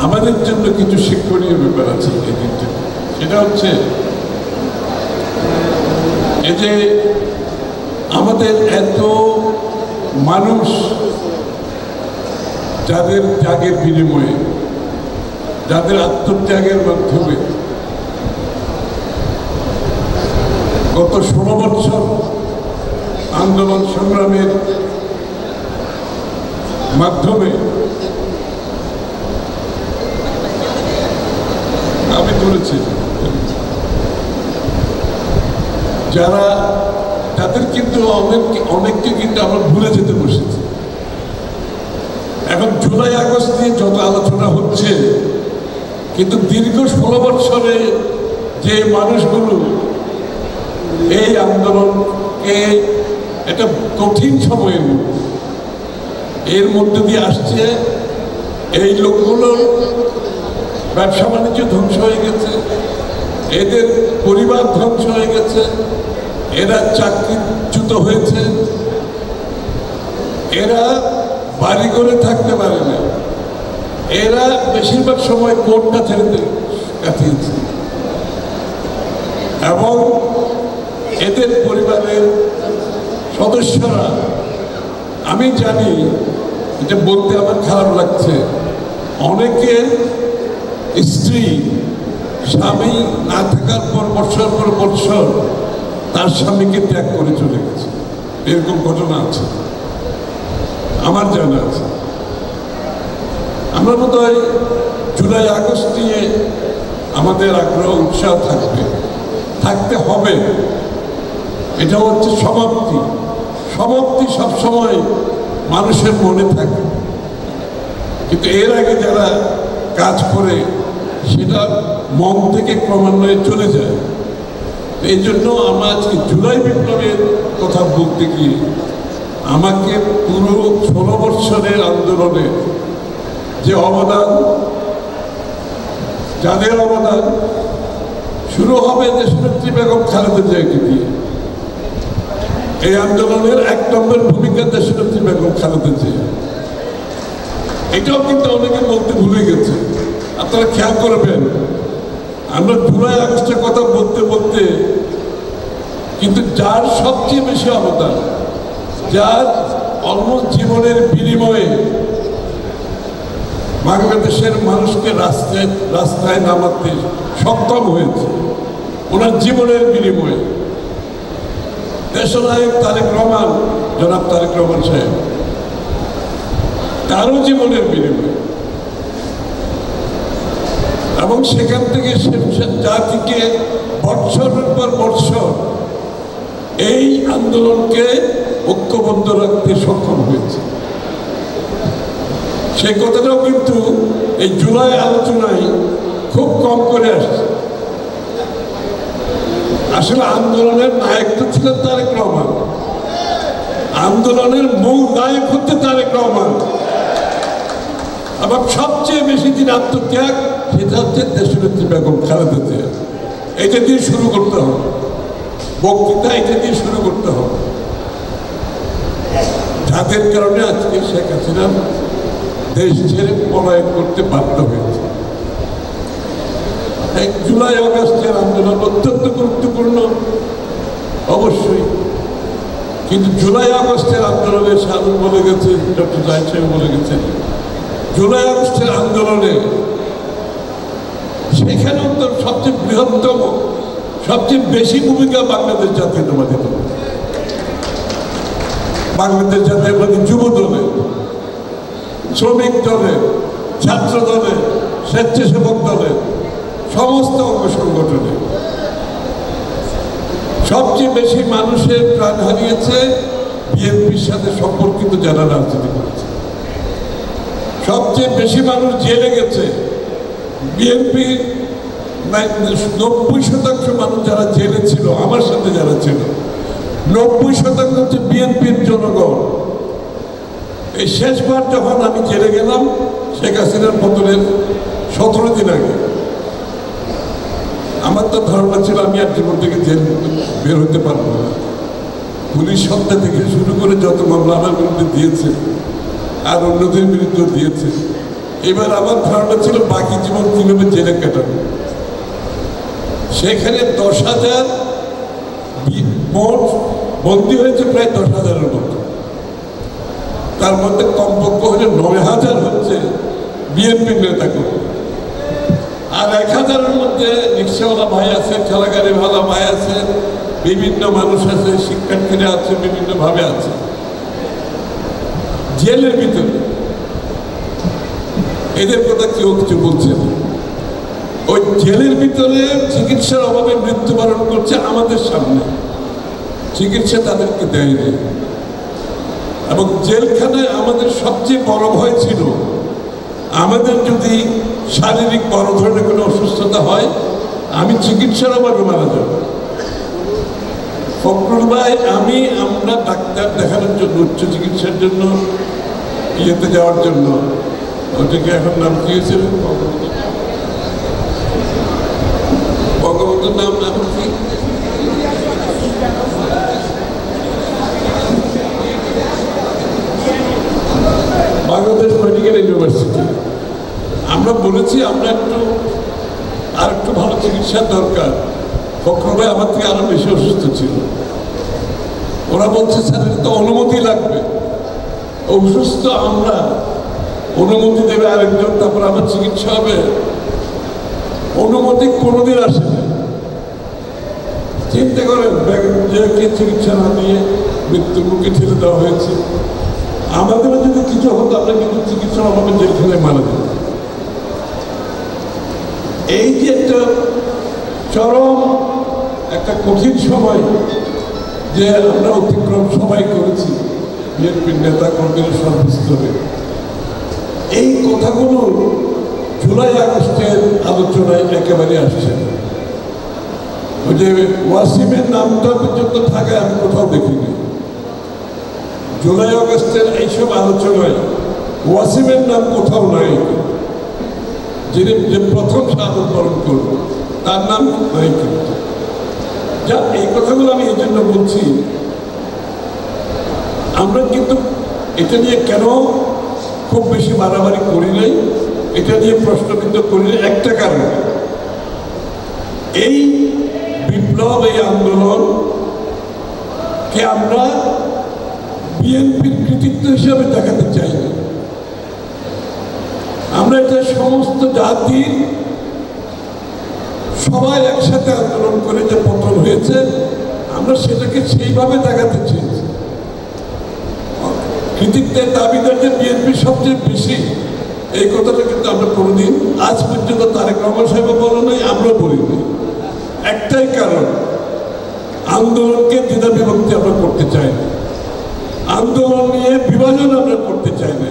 আমাদের জন্য কিছু শিক্ষণীয় ব্যাপার আছে এই দিনটা। সেটা হচ্ছে এই যে আমাদের এত মানুষ যাদের ত্যাগের বিনিময়ে, যাদের আত্মত্যাগের মাধ্যমে গত 16 বছর আন্দোলন সংগ্রামের মাধ্যমে আমি ধরেছি যারা তাদের কিন্তু অনেককে কিন্তু আমরা ভুলে যেতে বসেছি। এখন জুলাই আগস্ট নিয়ে যত আলোচনা হচ্ছে, কিন্তু দীর্ঘ 16 বছরে যে মানুষগুলো এই আন্দোলনকে একটা কঠিন সময়ের মধ্যে এর মধ্যে দিয়ে আসছে, এই লোকগুলোর ব্যবসা বাণিজ্য ধ্বংস হয়ে গেছে, এদের পরিবার ধ্বংস হয়ে গেছে, এরা চাকরিচ্যুত হয়েছে, এরা বাড়ি করে থাকতে পারে না, এরা বেশিরভাগ সময় কোর্ট কাছারিতে কাটিয়েছে এবং এদের পরিবারের সদস্যরা, আমি জানি, এটা বলতে আমার খারাপ লাগছে, অনেকের স্ত্রী স্বামী না থাকার পর বৎসর পর বৎসর তার স্বামীকে ত্যাগ করে চলে গেছে। এরকম ঘটনা আছে, আমার জানা আছে। আমরা বোধহয় জুলাই আগস্ট নিয়ে আমাদের আগ্রহ উৎসাহ থাকতে হবে। এটা হচ্ছে সমাপ্তি। সমাপ্তি সবসময় মানুষের মনে থাকে, কিন্তু এর আগে যারা কাজ করে সেটা মন থেকে ক্রমান্বয়ে চলে যায়। এই জন্য আমরা আজকে জুলাই বিপ্লবের কথা বলতে গিয়ে আমাকে পুরো 16 বৎসরের আন্দোলনে যে অবদান, যাদের অবদান শুরু হবে দেশনেত্রী বেগম খালেদা জিয়াকে দিয়ে। এই আন্দোলনের 1 নম্বর ভূমিকা দেশনেত্রী বেগম খালেদা জিয়া। এটাও কিন্তু অনেকে বলতে ভুলে গেছে। আপনারা খেয়াল করবেন, আমরা জুলাই আগস্টের কথা বলতে বলতে কিন্তু যার সবচেয়ে বেশি অবদান, যার অলমোস্ট জীবনের বিনিময়ে বাংলাদেশের মানুষকে রাস্তায় নামাতে সক্ষম হয়েছে, ওনার জীবনের বিনিময়ে, দেশনায়ক তারেক রহমান, জনাব তারেক রহমান সাহেব, তারও জীবনের বিনিময়ে। এবং সেখান থেকে জাতিকে বৎসরের পর বৎসর এই আন্দোলনকে ঐক্যবদ্ধ রাখতে সক্ষম হয়েছে। সেই কথাটাও কিন্তু এই জুলাই আলোচনায় খুব কম করে আসছে। আসলে আন্দোলনের নায়ক তো ছিলেন তারেক রহমান, আন্দোলনের মূল নায়ক হচ্ছে তারেক রহমান। এবং সবচেয়ে বেশি দিন আত্মত্যাগ, সেটা হচ্ছে দেশনেত্রী বেগম খালেদা জিয়া। এটা দিয়ে শুরু করতে হবে বক্তৃতা, এটা দিয়ে শুরু করতে হবে। যাদের কারণে আজকে শেখ হাসিনা দেশ ছেড়ে পলায়ন করতে বাধ্য হয়েছে। জুলাই আগস্টের আন্দোলন অত্যন্ত গুরুত্বপূর্ণ অবশ্যই, কিন্তু জুলাই আগস্টের আন্দোলনে সাধু বলে গেছে, ডক্টর জাহিদ সাহেব বলে গেছেন, জুলাই আগস্টের আন্দোলনে সেখানে সবচেয়ে বৃহত্তম, সবচেয়ে বেশি ভূমিকা বাংলাদেশ জাতীয়তাবাদী দল, বাংলাদেশ জাতীয়তাবাদী যুব দলে, শ্রমিক দলে, ছাত্র দলে, স্বেচ্ছাসেবক দলে, সমস্ত অঙ্গ সংগঠনে সবচেয়ে বেশি মানুষের প্রাণ হারিয়েছে বিএনপির সাথে সম্পর্কিত যারা রাজনীতি করেছে। সবচেয়ে বেশি মানুষ জেলে গেছে বিএনপি। 90% মানুষ যারা জেলে ছিল, আমার সাথে যারা ছিল, 90% হচ্ছে বিএনপির জনগণ। এই শেষবার যখন আমি জেলে গেলাম শেখ হাসিনার পতনের 17 দিন আগে, আমার তো ধারণা ছিল আমি আর জীবন থেকে জেল বের হতে পারবো না। পুলিশ হত্যা থেকে শুরু করে যত মামলা আমার বিরুদ্ধে দিয়েছে আর অন্যদের বিরুদ্ধে দিয়েছে, এবার আমার ধারণা ছিল বাকি জীবন কিভাবে জেলে কাটানো। সেখানে 10,000 মোট বন্দী হয়েছে, প্রায় 10,000-এর মতো। তার মধ্যে কমপক্ষ হলে 9,000 হচ্ছে বিএনপির নেতাকর্মী, আর 1,000-এর মধ্যে রিক্সাওয়ালা ভাই আছে, ঠেলাগাড়িওয়ালা ভাই আছে, বিভিন্ন মানুষ আছে, শিক্ষার্থীরা আছে, বিভিন্নভাবে আছে জেলের ভিতরে। এদের কথা কেউ কিছু বলছে না। ওই জেলের ভিতরে চিকিৎসার অভাবে মৃত্যুবরণ করছে আমাদের সামনে, চিকিৎসা তাদেরকে দেয়নি। এবং জেলখানায় আমাদের সবচেয়ে বড় ভয় ছিল, আমাদের যদি শারীরিক বড় ধরনের কোনো অসুস্থতা হয়, আমি চিকিৎসার অভাবে মারা যাব। ফখরুল ভাই, আমরা ডাক্তার দেখানোর জন্য, উচ্চ চিকিৎসার জন্য ইয়েতে যাওয়ার জন্য, ওটাকে এখন নাম কি হয়েছিল, বঙ্গবন্ধুর নাম এখন কি, বাংলাদেশ মেডিকেল ইউনিভার্সিটি। আমরা বলেছি আমরা আর একটু ভালো চিকিৎসার দরকার। ফখরুল ভাই আমার থেকে আরো বেশি অসুস্থ ছিল। ওরা বলছে স্যার এটা তো অনুমতি লাগবে, অসুস্থ আমরা, অনুমতি দেবে আরেকজন, তারপর আমার চিকিৎসা হবে। অনুমতি কোনোদিন আসে না। চিন্তা করেন, যে চিকিৎসা না দিয়ে মৃত্যুর মুখে ঠেলে দেওয়া হয়েছে। আমাদেরও যদি কিছু হতো, আমরা কিন্তু চিকিৎসার অভাবে জেলখানায় মারা যেত। এই যে একটা চরম একটা কঠিন সময় যে আমরা অতিক্রম সবাই করেছি, বিএনপির নেতা কর্মীরা সর্বস্তরে, এই কথাগুলো জুলাই আগস্টের আলোচনায় একেবারে আসছে না। ওই যে ওয়াসিমের নামটা পর্যন্ত থাকায় আমি কোথাও দেখিনি। জুলাই আগস্টের এইসব আলোচনায় ওয়াসিমের নাম কোথাও নাই। যিনি যে প্রথম শাহাদত বরণ করব তার নাম নাই। কিন্তু যা এই কথাগুলো আমি এই জন্য বলছি, আমরা কিন্তু এটা নিয়ে কেন খুব বেশি বাড়াবাড়ি করি নাই, এটা নিয়ে প্রশ্ন কিন্তু করি নাই একটা কারণে, এই বিপ্লব, এই আন্দোলনকে আমরা বিএনপির কৃতিত্ব হিসাবে দেখাতে চাই না। আমরা এটা সমস্ত জাতির সবাই একসাথে আন্দোলন করে যে পতন হয়েছে, আমরা সেটাকে সেইভাবে দেখাতে চেয়েছি। কৃতিত্বের দাবিদার যে বিএনপি সবচেয়ে বেশি, এই কথাটা কিন্তু আমরা কোনোদিন আজ পর্যন্ত তারেক রহমান সাহেব বলে নাই, আমরাও বলি নাই। একটাই কারণ, আন্দোলনকে দ্বিধা বিভক্তি আমরা করতে চাই না, আন্দোলন নিয়ে বিভাজন আমরা করতে চাই না।